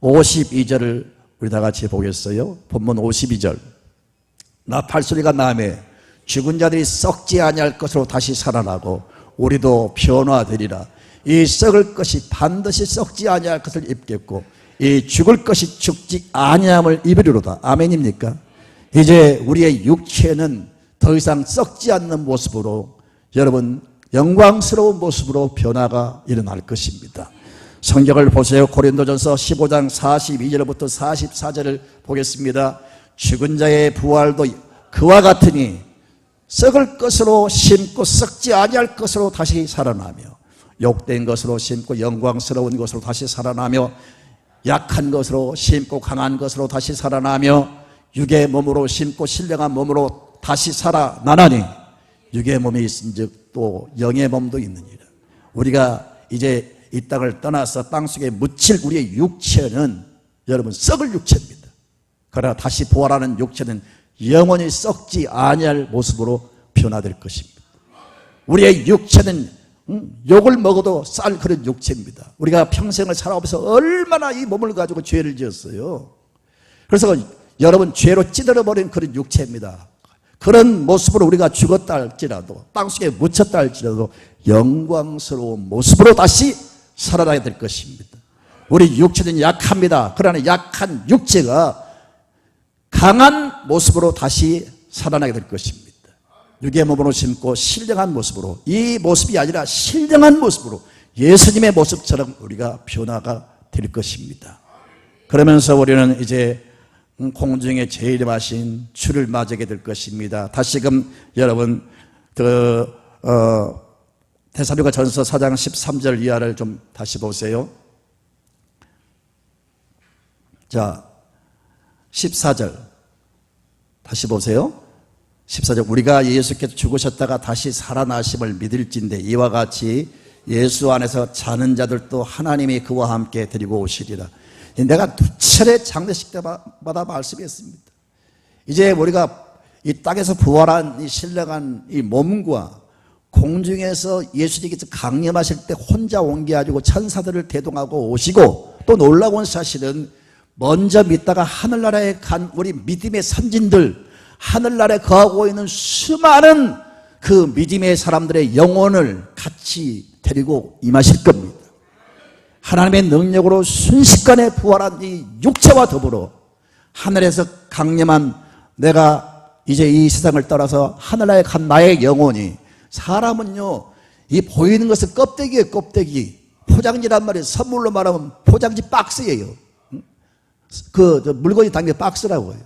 52절을 우리 다 같이 보겠어요? 본문 52절. 나팔소리가 나매 죽은 자들이 썩지 아니할 것으로 다시 살아나고 우리도 변화되리라. 이 썩을 것이 반드시 썩지 아니할 것을 입겠고 이 죽을 것이 죽지 아니함을 입으리로다. 아멘입니까? 이제 우리의 육체는 더 이상 썩지 않는 모습으로 여러분 영광스러운 모습으로 변화가 일어날 것입니다. 성경을 보세요. 고린도전서 15장 42절부터 44절을 보겠습니다. 죽은 자의 부활도 그와 같으니 썩을 것으로 심고 썩지 아니할 것으로 다시 살아나며 욕된 것으로 심고 영광스러운 것으로 다시 살아나며 약한 것으로 심고 강한 것으로 다시 살아나며 육의 몸으로 심고 신령한 몸으로 다시 살아나나니 육의 몸이 있은즉 또 영의 몸도 있느니라. 우리가 이제 이 땅을 떠나서 땅속에 묻힐 우리의 육체는 여러분 썩을 육체입니다. 그러나 다시 부활하는 육체는 영원히 썩지 아니할 모습으로 변화될 것입니다. 우리의 육체는 욕을 먹어도 쌀 그런 육체입니다. 우리가 평생을 살아오면서 얼마나 이 몸을 가지고 죄를 지었어요. 그래서 여러분 죄로 찌들어버린 그런 육체입니다. 그런 모습으로 우리가 죽었다 할지라도 땅속에 묻혔다 할지라도 영광스러운 모습으로 다시 살아나게 될 것입니다. 우리 육체는 약합니다. 그러나 약한 육체가 강한 모습으로 다시 살아나게 될 것입니다. 육의 몸으로 심고 신령한 모습으로, 이 모습이 아니라 신령한 모습으로 예수님의 모습처럼 우리가 변화가 될 것입니다. 그러면서 우리는 이제 공중에 재림하신 주를 맞이하게 될 것입니다. 다시금 여러분 데살로니가전서 4장 13절 이하를 좀 다시 보세요. 자, 14절 다시 보세요. 14절. 우리가 예수께서 죽으셨다가 다시 살아나심을 믿을진대 이와 같이 예수 안에서 자는 자들도 하나님이 그와 함께 데리고 오시리라. 내가 두 차례 장례식 때마다 말씀했습니다. 이제 우리가 이 땅에서 부활한 이 신령한 이 몸과 공중에서 예수님께서 강림하실 때 혼자 온 게 아니고 천사들을 대동하고 오시고, 또 놀라운 사실은 먼저 믿다가 하늘나라에 간 우리 믿음의 선진들, 하늘나라에 거하고 있는 수많은 그 믿음의 사람들의 영혼을 같이 데리고 임하실 겁니다. 하나님의 능력으로 순식간에 부활한 이 육체와 더불어 하늘에서 강림한 내가 이제 이 세상을 떠나서 하늘나라에 간 나의 영혼이, 사람은요 이 보이는 것은 껍데기예요. 껍데기. 포장지란 말이에요. 선물로 말하면 포장지 박스예요. 그 물건이 담긴 박스라고 해요.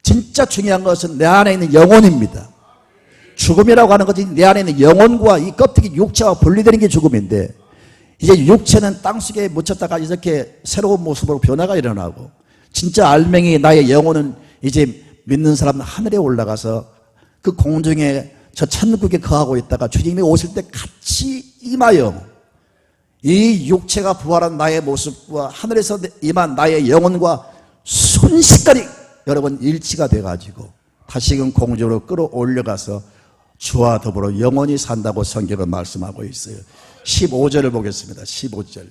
진짜 중요한 것은 내 안에 있는 영혼입니다. 죽음이라고 하는 것이 내 안에 있는 영혼과 이 껍데기 육체와 분리되는 게 죽음인데, 이제 육체는 땅속에 묻혔다가 이렇게 새로운 모습으로 변화가 일어나고, 진짜 알맹이 나의 영혼은 이제 믿는 사람은 하늘에 올라가서 그 공중에 저 천국에 거하고 있다가 주님이 오실 때 같이 임하여 이 육체가 부활한 나의 모습과 하늘에서 임한 나의 영혼과 순식간에 여러분 일치가 돼가지고 다시금 공중으로 끌어올려가서 주와 더불어 영원히 산다고 성경은 말씀하고 있어요. 15절을 보겠습니다. 15절.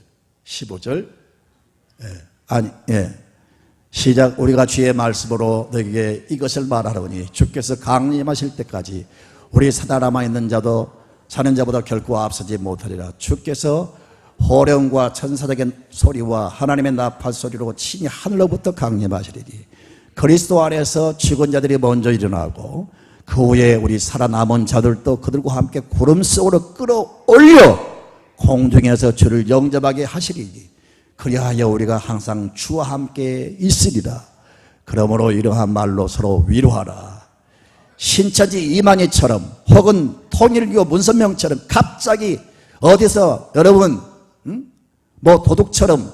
시작. 우리가 주의 말씀으로 너에게 이것을 말하노니 주께서 강림하실 때까지 우리 살아남아 있는 자도 사는 자보다 결코 앞서지 못하리라. 주께서 호령과 천사적인 소리와 하나님의 나팔 소리로 친히 하늘로부터 강림하시리니 그리스도 안에서 죽은 자들이 먼저 일어나고 그 후에 우리 살아남은 자들도 그들과 함께 구름 속으로 끌어올려 공중에서 주를 영접하게 하시리니 그리하여 우리가 항상 주와 함께 있으리라. 그러므로 이러한 말로 서로 위로하라. 신천지 이만희처럼 혹은 통일교 문선명처럼 갑자기 어디서 여러분 뭐 도둑처럼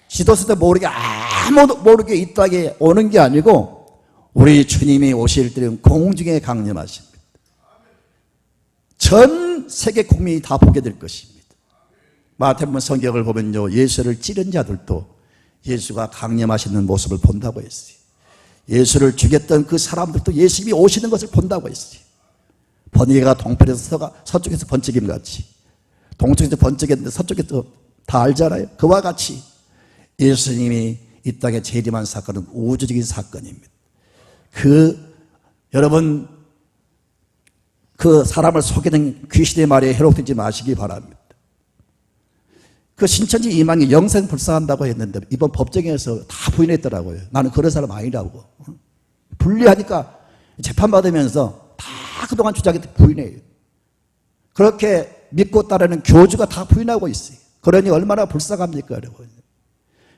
지도서도 모르게 아무도 모르게 이 땅에 오는 게 아니고 우리 주님이 오실 때는 공중에 강림하십니다. 전 세계 국민이 다 보게 될 것입니다. 마태복음 성경을 보면요, 예수를 찌른 자들도 예수가 강림하시는 모습을 본다고 했어요. 예수를 죽였던 그 사람들도 예수님이 오시는 것을 본다고 했어요. 번개가 동편에서 서쪽에서 번쩍임 같이, 동쪽에서 번쩍였는데 서쪽에서 다 알잖아요. 그와 같이 예수님이 이 땅에 재림한 사건은 우주적인 사건입니다. 여러분, 그 사람을 속이는 귀신의 말에 해롭되지 마시기 바랍니다. 그 신천지 이만희 영생 불사한다고 했는데 이번 법정에서 다 부인했더라고요. 나는 그런 사람 아니라고. 불리하니까 재판받으면서 다 그동안 주장했던 부인해요. 그렇게 믿고 따르는 교주가 다 부인하고 있어요. 그러니 얼마나 불쌍합니까, 여러분.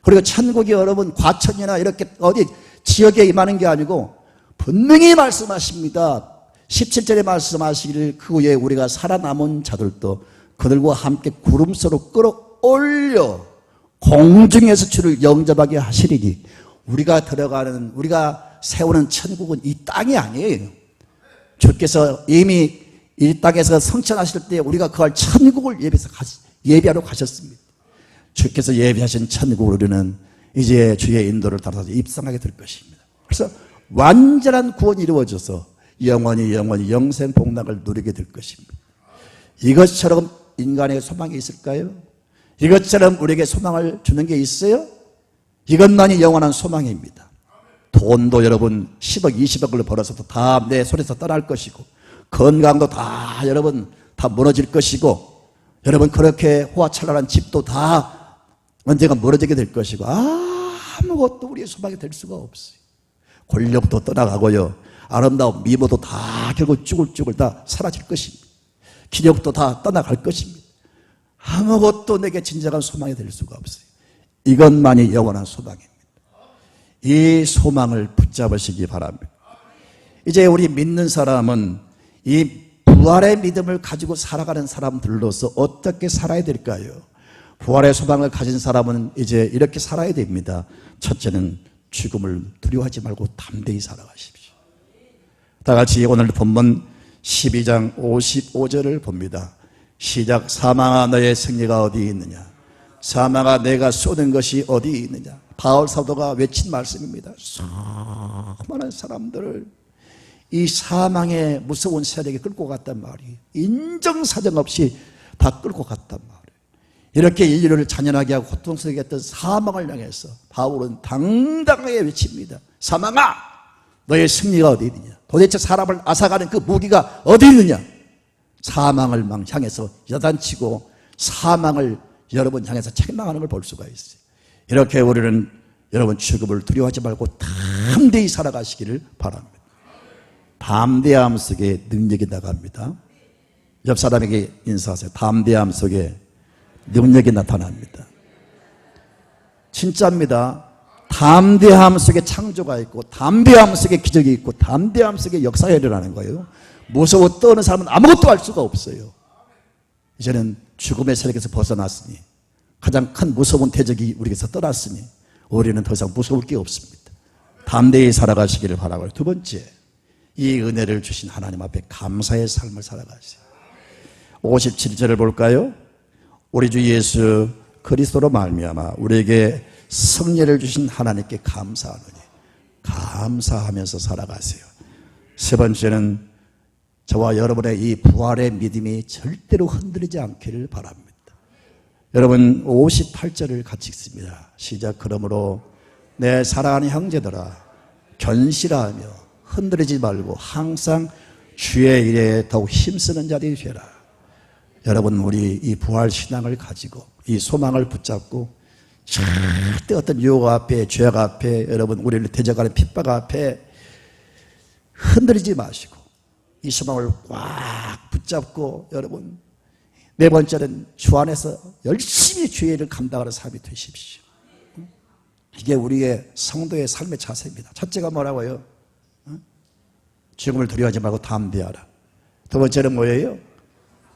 그리고 천국이 여러분 과천이나 이렇게 어디 지역에 임하는 게 아니고 분명히 말씀하십니다. 17절에 말씀하시기를 그 후에 우리가 살아남은 자들도 그들과 함께 구름소로 끌어올려 공중에서 주를 영접하게 하시리니, 우리가 세우는 천국은 이 땅이 아니에요. 주께서 이미 이 땅에서 성천하실 때 우리가 그할 천국을 예비하러 가셨습니다. 주께서 예비하신 천국을 우리는 이제 주의 인도를 따라서 입성하게 될 것입니다. 그래서 완전한 구원이 이루어져서 영원히 영생 복락을 누리게 될 것입니다. 이것처럼 인간의 소망이 있을까요? 이것처럼 우리에게 소망을 주는 게 있어요? 이것만이 영원한 소망입니다. 돈도 여러분 10억 20억을 벌어서도 다 내 손에서 떠날 것이고, 건강도 다 여러분 다 무너질 것이고, 여러분 그렇게 호화찬란한 집도 다 언젠가 멀어지게 될 것이고, 아무것도 우리의 소망이 될 수가 없어요. 권력도 떠나가고요, 아름다운 미모도 다 결국 쭈글쭈글 다 사라질 것입니다. 기력도 다 떠나갈 것입니다. 아무것도 내게 진정한 소망이 될 수가 없어요. 이것만이 영원한 소망입니다. 이 소망을 붙잡으시기 바랍니다. 이제 우리 믿는 사람은 이 부활의 믿음을 가지고 살아가는 사람들로서 어떻게 살아야 될까요? 부활의 소망을 가진 사람은 이제 이렇게 살아야 됩니다. 첫째는 죽음을 두려워하지 말고 담대히 살아가십시오. 다 같이 오늘 본문 12장 55절을 봅니다. 시작. 사망아 너의 승리가 어디 있느냐, 사망아 내가 쏘는 것이 어디 있느냐. 바울 사도가 외친 말씀입니다. 수많은 사람들을 이 사망의 무서운 세력에 끌고 갔단 말이에요. 인정사정 없이 다 끌고 갔단 말이에요. 이렇게 인류를 잔인하게 하고 고통스럽게 했던 사망을 향해서 바울은 당당하게 외칩니다. 사망아 너의 승리가 어디 있느냐. 도대체 사람을 앗아가는 그 무기가 어디 있느냐. 사망을 향해서 야단치고 사망을 여러분 향해서 책망하는 걸 볼 수가 있어요. 이렇게 우리는 여러분 죽음을 두려워하지 말고 담대히 살아가시기를 바랍니다. 담대함 속에 능력이 나갑니다. 옆 사람에게 인사하세요. 담대함 속에 능력이 나타납니다. 진짜입니다. 담대함 속에 창조가 있고, 담대함 속에 기적이 있고, 담대함 속에 역사가 일어나는 거예요. 무서워 떠는 사람은 아무것도 할 수가 없어요. 이제는 죽음의 세력에서 벗어났으니, 가장 큰 무서운 대적이 우리에게서 떠났으니 우리는 더 이상 무서울 게 없습니다. 담대히 살아가시기를 바라고요. 두 번째, 이 은혜를 주신 하나님 앞에 감사의 삶을 살아가세요. 57절을 볼까요? 우리 주 예수 그리스도로 말미암아 우리에게 승리를 주신 하나님께 감사하노니 감사하면서 살아가세요. 세 번째는 저와 여러분의 이 부활의 믿음이 절대로 흔들리지 않기를 바랍니다. 여러분 58절을 같이 읽습니다. 시작. 그러므로 내 사랑하는 형제들아 견실하며 흔들리지 말고 항상 주의 일에 더욱 힘쓰는 자들이 되라. 여러분 우리 이 부활 신앙을 가지고 이 소망을 붙잡고 절대 어떤 유혹 앞에, 죄악 앞에, 여러분 우리를 대적하는 핍박 앞에 흔들리지 마시고 이 소망을 꽉 붙잡고, 여러분 네 번째는 주 안에서 열심히 주의 일을 감당하는 삶이 되십시오. 이게 우리의 성도의 삶의 자세입니다. 첫째가 뭐라고요? 죽음을 두려워하지 말고 담대하라. 두 번째는 뭐예요?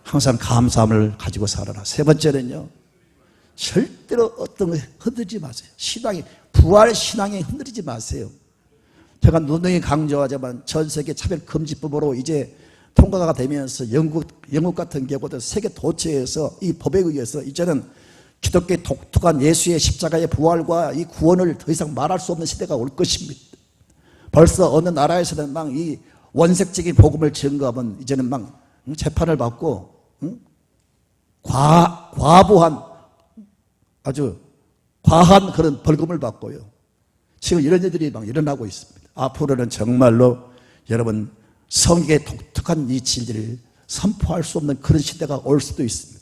항상 감사함을 가지고 살아라. 세 번째는요, 절대로 어떤 거 흔들지 마세요. 신앙이 부활 신앙에 흔들리지 마세요. 제가 누누이 강조하지만 전 세계 차별금지법으로 이제 통과가 되면서 영국 같은 경우도 세계 도처에서 이 법에 의해서 이제는 기독교의 독특한 예수의 십자가의 부활과 이 구원을 더 이상 말할 수 없는 시대가 올 것입니다. 벌써 어느 나라에서는 막 이 원색적인 복음을 증거하면 이제는 막 재판을 받고 과부한 아주 과한 그런 벌금을 받고요. 지금 이런 일들이 막 일어나고 있습니다. 앞으로는 정말로 여러분 성경의 독특한 이 진리를 선포할 수 없는 그런 시대가 올 수도 있습니다.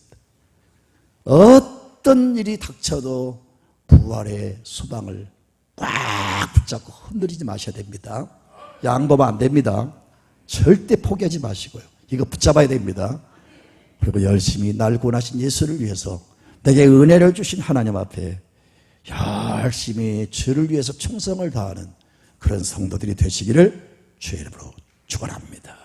어떤 일이 닥쳐도 부활의 소망을 꽉 붙잡고 흔들리지 마셔야 됩니다. 양보하면 안 됩니다. 절대 포기하지 마시고요. 이거 붙잡아야 됩니다. 그리고 열심히 날 구원하신 예수를 위해서 내게 은혜를 주신 하나님 앞에 열심히 주를 위해서 충성을 다하는 그런 성도들이 되시기를 주의 이름으로 축원합니다.